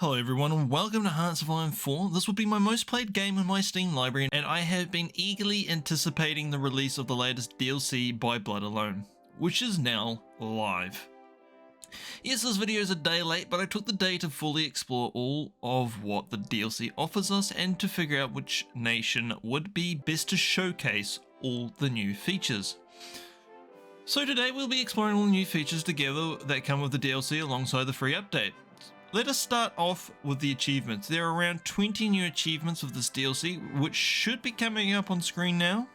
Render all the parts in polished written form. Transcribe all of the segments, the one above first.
Hello everyone and welcome to Hearts of Iron 4. This will be my most played game in my Steam library and I have been eagerly anticipating the release of the latest DLC by Blood Alone, which is now live. Yes, this video is a day late, but I took the day to fully explore all of what the DLC offers us and to figure out which nation would be best to showcase all the new features. So today we'll be exploring all the new features together that come with the DLC alongside the free update. Let us start off with the achievements. There are around 20 new achievements of this DLC, which should be coming up on screen now.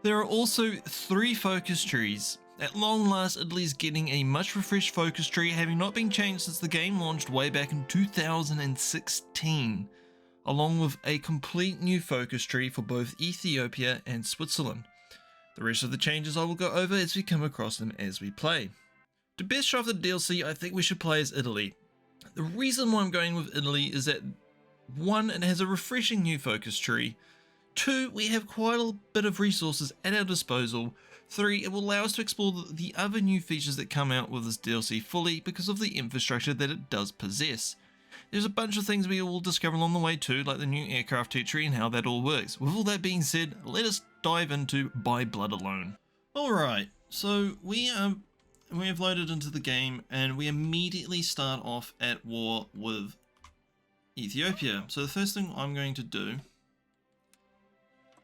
There are also 3 focus trees. At long last, Italy's getting a much refreshed focus tree, having not been changed since the game launched way back in 2016, along with a complete new focus tree for both Ethiopia and Switzerland. The rest of the changes I will go over as we come across them as we play. To best show off the DLC, I think we should play as Italy. The reason why I'm going with Italy is that 1, it has a refreshing new focus tree. 2, we have quite a bit of resources at our disposal. 3, it will allow us to explore the other new features that come out with this DLC fully because of the infrastructure that it does possess. There's a bunch of things we will discover along the way too, like the new aircraft tech tree and how that all works. With all that being said, let us dive into By Blood Alone. Alright, so we have loaded into the game and we immediately start off at war with Ethiopia. So the first thing I'm going to do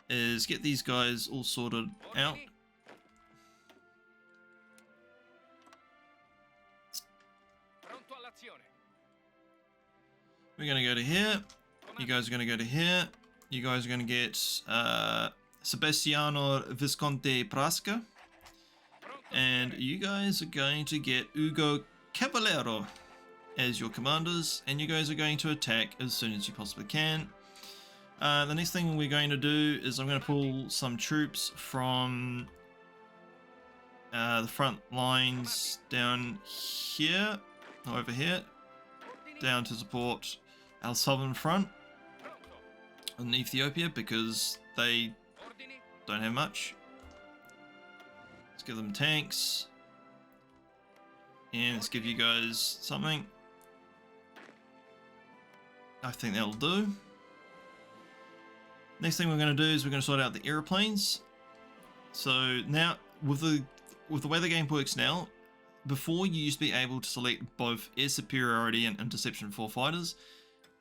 is get these guys all sorted out. We're going to go to here. You guys are going to go to here. You guys are going to get Sebastiano Visconti Prasca. And you guys are going to get Ugo Cavallero as your commanders, and you guys are going to attack as soon as you possibly can. The next thing we're going to do is I'm going to pull some troops from the front lines down here, or over here, down to support our southern front in Ethiopia because they don't have much. Let's give them tanks, and let's give you guys something. I think that'll do. Next thing we're going to do is we're going to sort out the airplanes. So now, with the way the game works now, before you used to be able to select both air superiority and interception for fighters,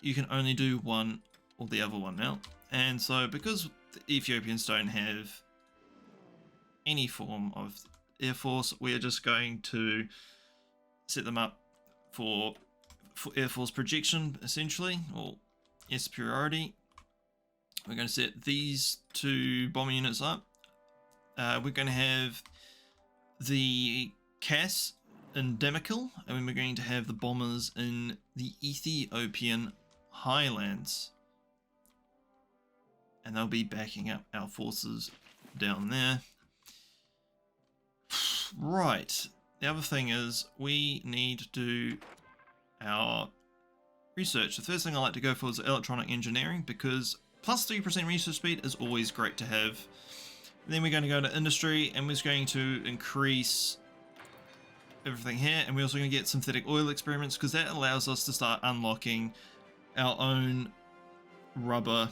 you can only do one or the other one now. And so because the Ethiopians don't have any form of air force, we are just going to set them up for air force projection essentially, or air superiority. We're going to set these 2 bomber units up. We're going to have the CAS in Demakil, and then we're going to have the bombers in the Ethiopian highlands, and they'll be backing up our forces down there. Right, the other thing is we need to do our research. The first thing I like to go for is electronic engineering because plus 3% research speed is always great to have. Then we're going to go to industry, and we're just going to increase everything here, and we're also going to get synthetic oil experiments because that allows us to start unlocking our own rubber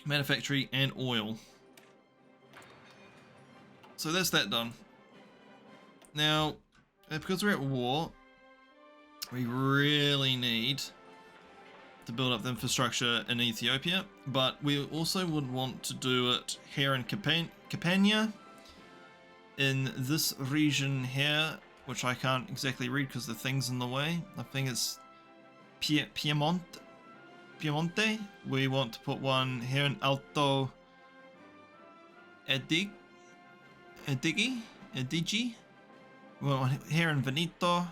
manufacturing and oil. So that's that done. Now, because we're at war, we really need to build up the infrastructure in Ethiopia, but we also would want to do it here in Campania, in this region here, which I can't exactly read because the thing's in the way. I think it's Piemonte. We want to put one here in Alto Adige. One here in Veneto,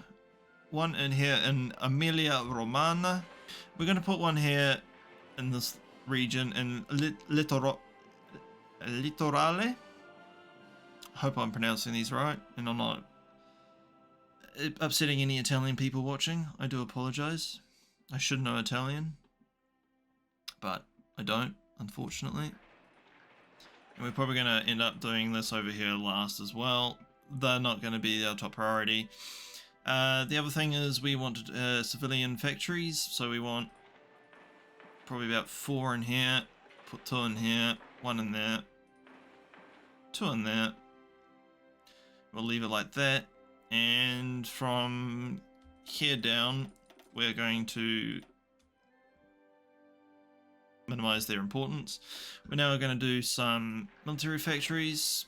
one in here in Emilia Romagna. We're going to put one here in this region in Litorale. I hope I'm pronouncing these right and I'm not upsetting any Italian people watching. I do apologize. I should know Italian, but I don't, unfortunately. And we're probably going to end up doing this over here last as well. They're not going to be our top priority. The other thing is we want civilian factories, so we want probably about 4 in here, put 2 in here, 1 in there, 2 in there. We'll leave it like that, and from here down we're going to minimize their importance. We're now going to do some military factories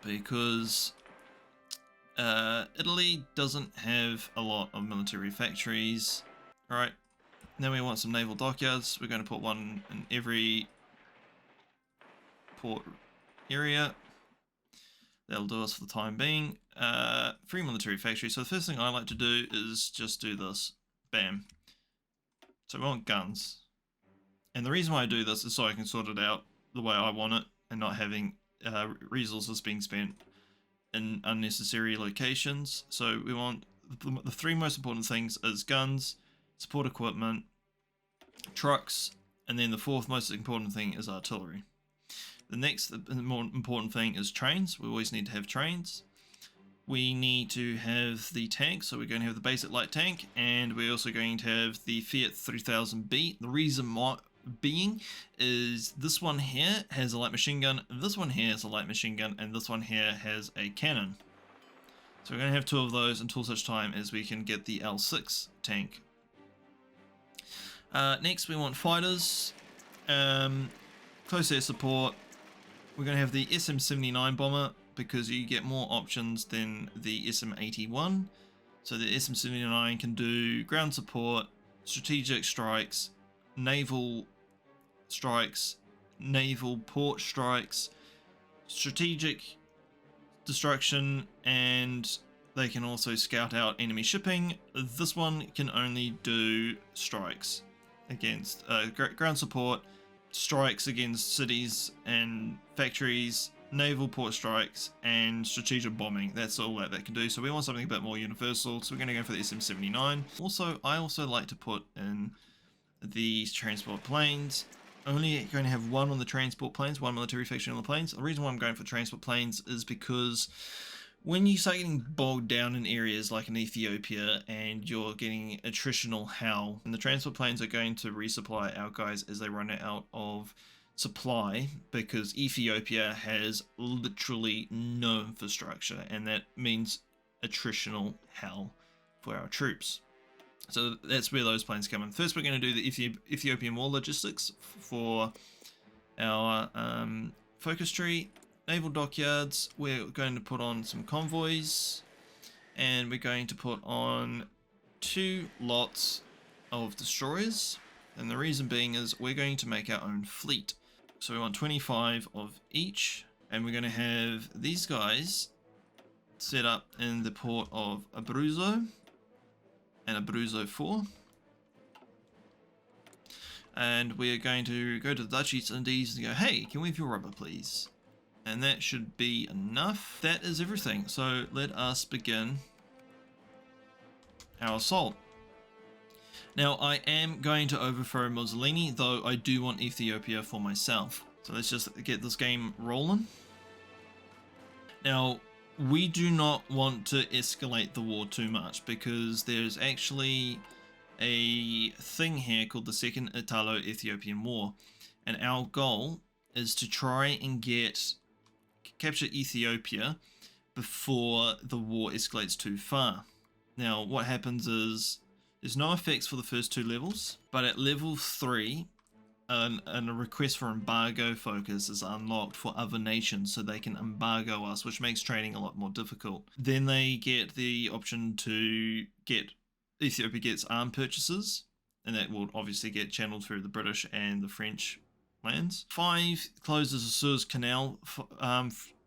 because Italy doesn't have a lot of military factories. Alright, now we want some naval dockyards. We're going to put one in every port area. That'll do us for the time being. 3 military factories. So the first thing I like to do is just do this. Bam. So we want guns. And the reason why I do this is so I can sort it out the way I want it and not having resources being spent in unnecessary locations. So we want the 3 most important things is guns, support equipment, trucks, and then the 4th most important thing is artillery. The next more important thing is trains. We always need to have trains. We need to have the tank, so we're going to have the basic light tank, and we're also going to have the Fiat 3000B. The reason being is this one here has a light machine gun, this one here has a light machine gun, and this one here has a cannon. So we're going to have 2 of those until such time as we can get the L6 tank. Next we want fighters, close air support. We're going to have the SM-79 bomber because you get more options than the SM-81. So the SM-79 can do ground support, strategic strikes, naval strikes, naval port strikes, strategic destruction, and they can also scout out enemy shipping. This one can only do strikes against ground support, strikes against cities and factories, naval port strikes, and strategic bombing. That's all that can do. So we want something a bit more universal, so we're going to go for the SM-79. I also like to put in the transport planes. Only going to have 1 on the transport planes, 1 military factory on the planes. The reason why I'm going for transport planes is because when you start getting bogged down in areas like in Ethiopia and you're getting attritional howl, and the transport planes are going to resupply our guys as they run out of supply, because Ethiopia has literally no infrastructure, and that means attritional howl for our troops. So that's where those planes come in. First we're going to do the Ethiopian war logistics for our focus tree. Naval dockyards, we're going to put on some convoys, and we're going to put on 2 lots of destroyers, and the reason being is we're going to make our own fleet. So we want 25 of each, and we're going to have these guys set up in the port of Abruzzo and Abruzzo 4. And we're going to go to the Dutch East Indies and go, hey, can we have your rubber please? And that should be enough. That is everything. So let us begin our assault. Now I am going to overthrow Mussolini, though I do want Ethiopia for myself. So let's just get this game rolling. Now we do not want to escalate the war too much, because there's actually a thing here called the Second Italo-Ethiopian War, and our goal is to try and capture Ethiopia before the war escalates too far. Now what happens is there's no effects for the first 2 levels, but at level 3 a request for embargo focus is unlocked for other nations, so they can embargo us, which makes trading a lot more difficult. Then they get the option to Ethiopia gets arm purchases, and that will obviously get channeled through the British and the French lands. 5 closes the Suez Canal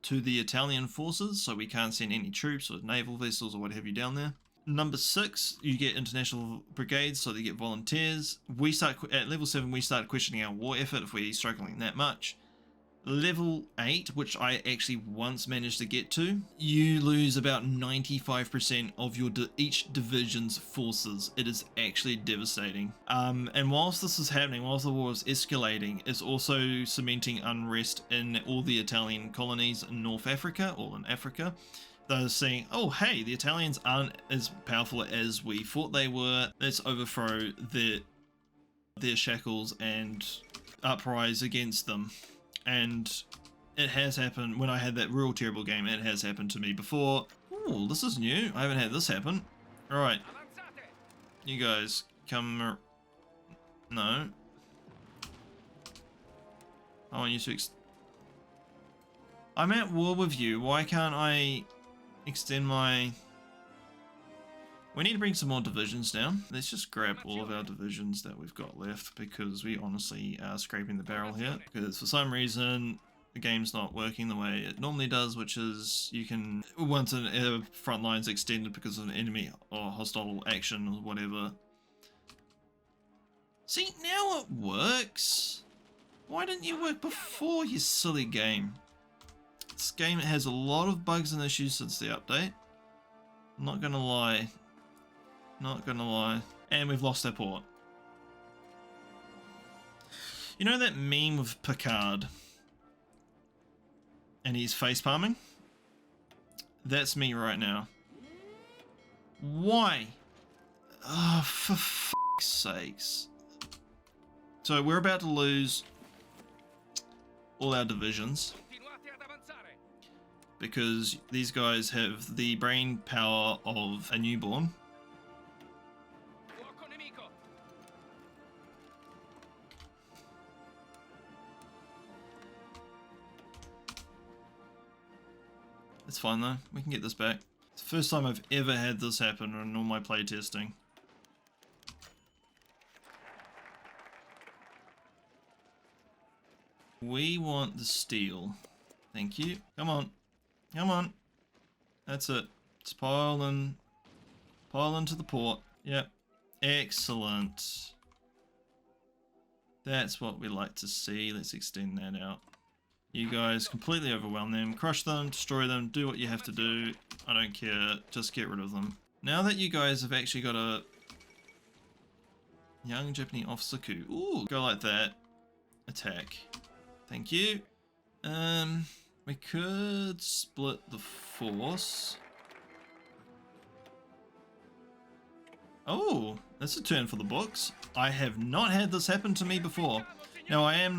to the Italian forces, so we can't send any troops or naval vessels or what have you down there. Number 6, you get international brigades, so they get volunteers. We start at level 7. We start questioning our war effort if we're struggling that much. Level 8, which I actually once managed to get to, you lose about 95% of your each division's forces. It is actually devastating. And whilst this is happening, whilst the war is escalating, it's also cementing unrest in all the Italian colonies in North Africa, all in Africa. they're saying, oh hey, the Italians aren't as powerful as we thought they were. Let's overthrow their shackles and uprise against them. And it has happened when I had that real terrible game. It has happened to me before. Ooh, this is new. I haven't had this happen. Alright. You guys come... No. I want you to... I'm at war with you. Why can't I extend my... We need to bring some more divisions down. Let's just grab all of our divisions that we've got left, because we honestly are scraping the barrel here. Because for some reason, the game's not working the way it normally does, which is you can, once a front line's extended because of an enemy or hostile action or whatever. See, now it works. Why didn't you work before, you silly game? This game has a lot of bugs and issues since the update. I'm not gonna lie. Not gonna lie. And we've lost our port. You know that meme with Picard? And he's face palming? That's me right now. Why? Oh, for fuck's sakes. So we're about to lose all our divisions. Because these guys have the brain power of a newborn. It's fine though, we can get this back. It's the first time I've ever had this happen in all my playtesting. We want the steel. Thank you. Come on. Come on. That's it. Just pile into the port. Yep. Excellent. That's what we like to see. Let's extend that out. You guys completely overwhelm them, crush them, destroy them, do what you have to do. I don't care, just get rid of them. Now that you guys have actually got a young Japanese officer coup. Ooh, go like that. Attack. Thank you. We could split the force. Oh, that's a turn for the books. I have not had this happen to me before. Now I am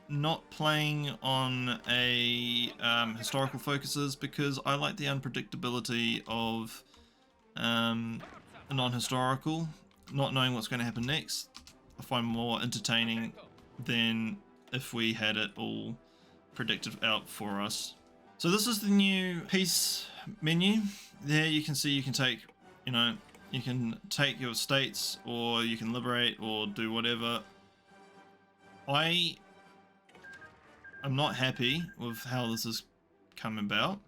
not playing on a historical focuses because I like the unpredictability of a non-historical, not knowing what's going to happen next. I find more entertaining than if we had it all predicted out for us. So this is the new peace menu. There you can see you can take, you can take your states, or you can liberate, or do whatever. I'm not happy with how this has come about,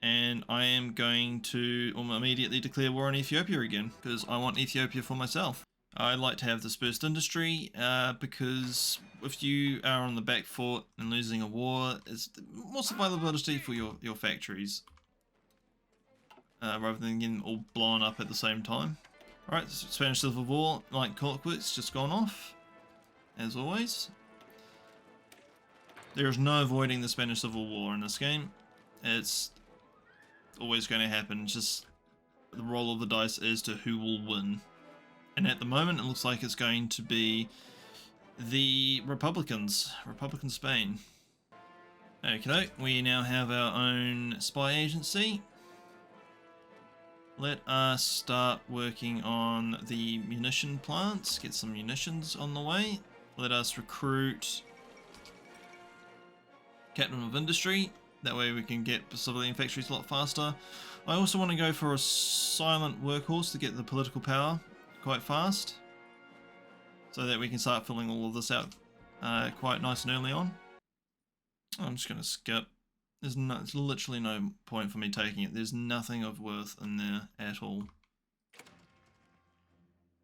and I am going to immediately declare war on Ethiopia again, because I want Ethiopia for myself. I like to have dispersed industry, because if you are on the back foot and losing a war, it's more survivability for your factories, rather than getting all blown up at the same time. Alright, Spanish Civil War, like clockwork's just gone off, as always. There is no avoiding the Spanish Civil War in this game. It's always going to happen. Just the roll of the dice as to who will win. And at the moment, it looks like it's going to be the Republicans. Republican Spain. Okay, we now have our own spy agency. Let us start working on the munition plants. Get some munitions on the way. Let us recruit Captain of Industry, that way we can get civilian factories a lot faster. I also want to go for a silent workhorse to get the political power quite fast, so that we can start filling all of this out quite nice and early on. I'm just going to skip. There's literally no point for me taking it. There's nothing of worth in there at all.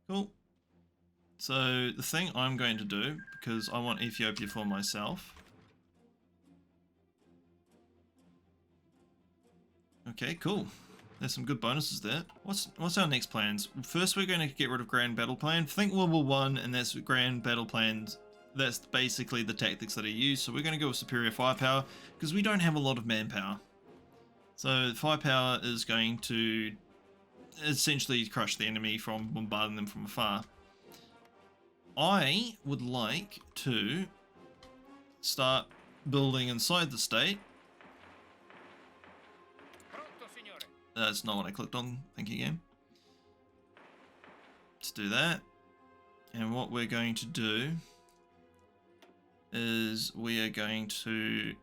Cool. So the thing I'm going to do, because I want Ethiopia for myself. Okay, cool. There's some good bonuses there. What's our next plans? First, we're going to get rid of Grand Battle Plan. Think World War I, and that's Grand Battle Plan that's basically the tactics that are used. So we're going to go with superior firepower because we don't have a lot of manpower. So firepower is going to essentially crush the enemy from bombarding them from afar. I would like to start building inside the state. That's not what I clicked on. Thank you, game. Let's do that. And what we're going to do is we are going to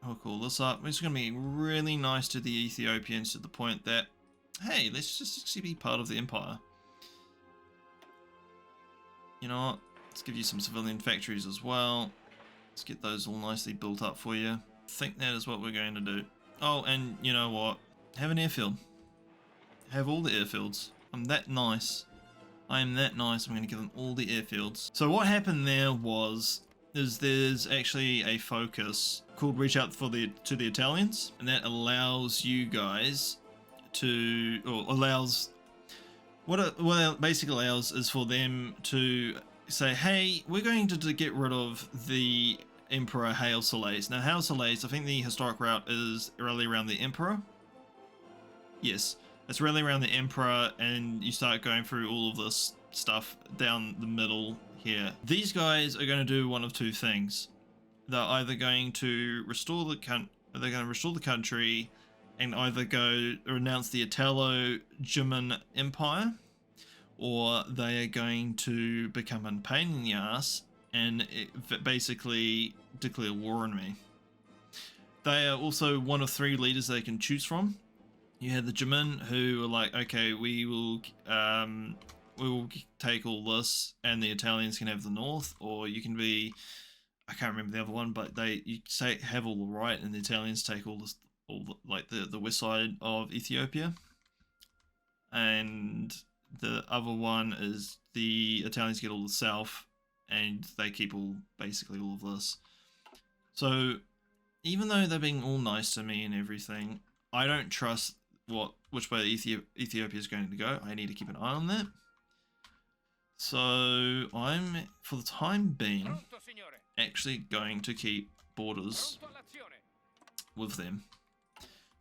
hook all this up. It's going to be really nice to the Ethiopians to the point that, hey, let's just actually be part of the empire. You know what? Let's give you some civilian factories as well. Let's get those all nicely built up for you. I think that is what we're going to do. Oh, and you know what? Have an airfield. Have all the airfields. I'm that nice. I am that nice. I'm going to give them all the airfields. So what happened there is there's actually a focus called Reach Out to the Italians, and that allows you guys to, or allows, what it basically allows is for them to say, hey, we're going to get rid of the Emperor Haile Selassie. Now Haile Selassie, I think the historic route is really around the Emperor. Yes, it's really around the Emperor, and you start going through all of this stuff down the middle here. These guys are going to do one of two things. They're either going to restore the country and either go renounce the Italo-German Empire, or they are going to become a pain in the ass and basically declare war on me. They are also one of three leaders they can choose from. You had the German, who are like, okay, we will take all this, and the Italians can have the north, or you can be, I can't remember the other one, but you say have all the right, and the Italians take all the west side of Ethiopia, and the other one is the Italians get all the south, and they keep basically all of this. So even though they're being all nice to me and everything, I don't trust which way Ethiopia is going to go. I need to keep an eye on that. So I'm, for the time being, actually going to keep borders with them.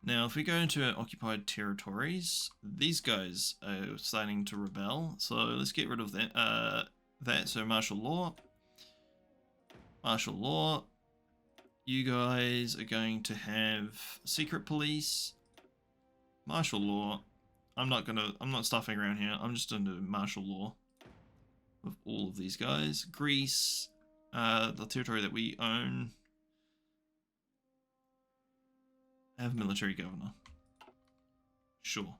Now, if we go into our occupied territories, these guys are starting to rebel. So let's get rid of that. So martial law. Martial law. You guys are going to have secret police. Martial law. I'm not stuffing around here. I'm just going to do martial law with all of these guys. Greece, the territory that we own, have military governor. Sure.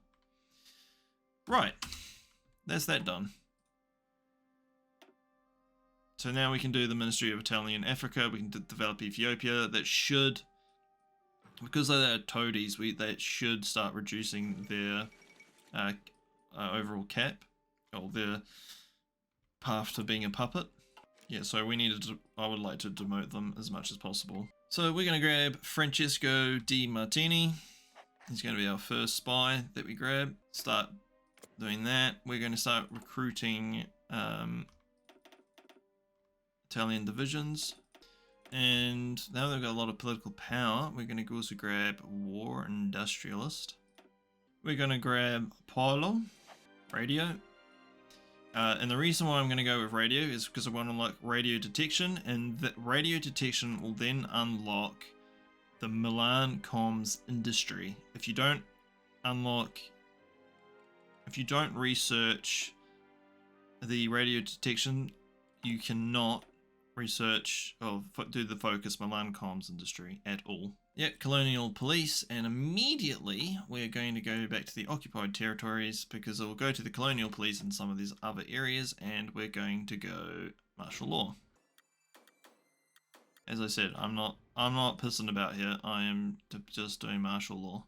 Right. That's that done. So now we can do the Ministry of Italian Africa. We can develop Ethiopia. That should, because they're toadies, that should start reducing their overall cap, or their path to being a puppet. Yeah, so I would like to demote them as much as possible. So we're going to grab Francesco Di Martini. He's going to be our first spy that we grab. Start doing that. We're going to start recruiting Italian divisions. And now they've got a lot of political power, we're going to also grab War Industrialist. We're going to grab Paolo, Radio. And the reason why I'm going to go with radio is because I want to unlock radio detection, and that radio detection will then unlock the Milan comms industry. If you don't research the radio detection, you cannot research or do the focus Milan comms industry at all. Yep, colonial police, and immediately we're going to go back to the occupied territories because it will go to the colonial police in some of these other areas, and we're going to go martial law. As I said, I'm not pissing about here. I am just doing martial law.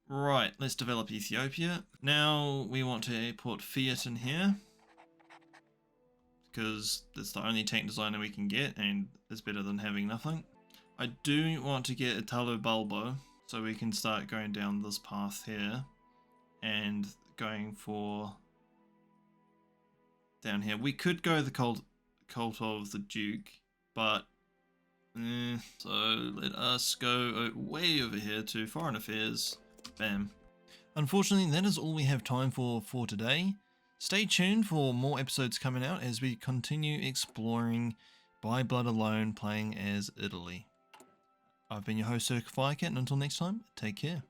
Right, let's develop Ethiopia. Now we want to put Fiat in here, because that's the only tank designer we can get, and it's better than having nothing. I do want to get Italo Balbo, so we can start going down this path here, and going for down here. We could go the cult of the Duke, but so let us go way over here to Foreign Affairs. Bam. Unfortunately, that is all we have time for today. Stay tuned for more episodes coming out as we continue exploring By Blood Alone, playing as Italy. I've been your host, Sir Firecat, and until next time, take care.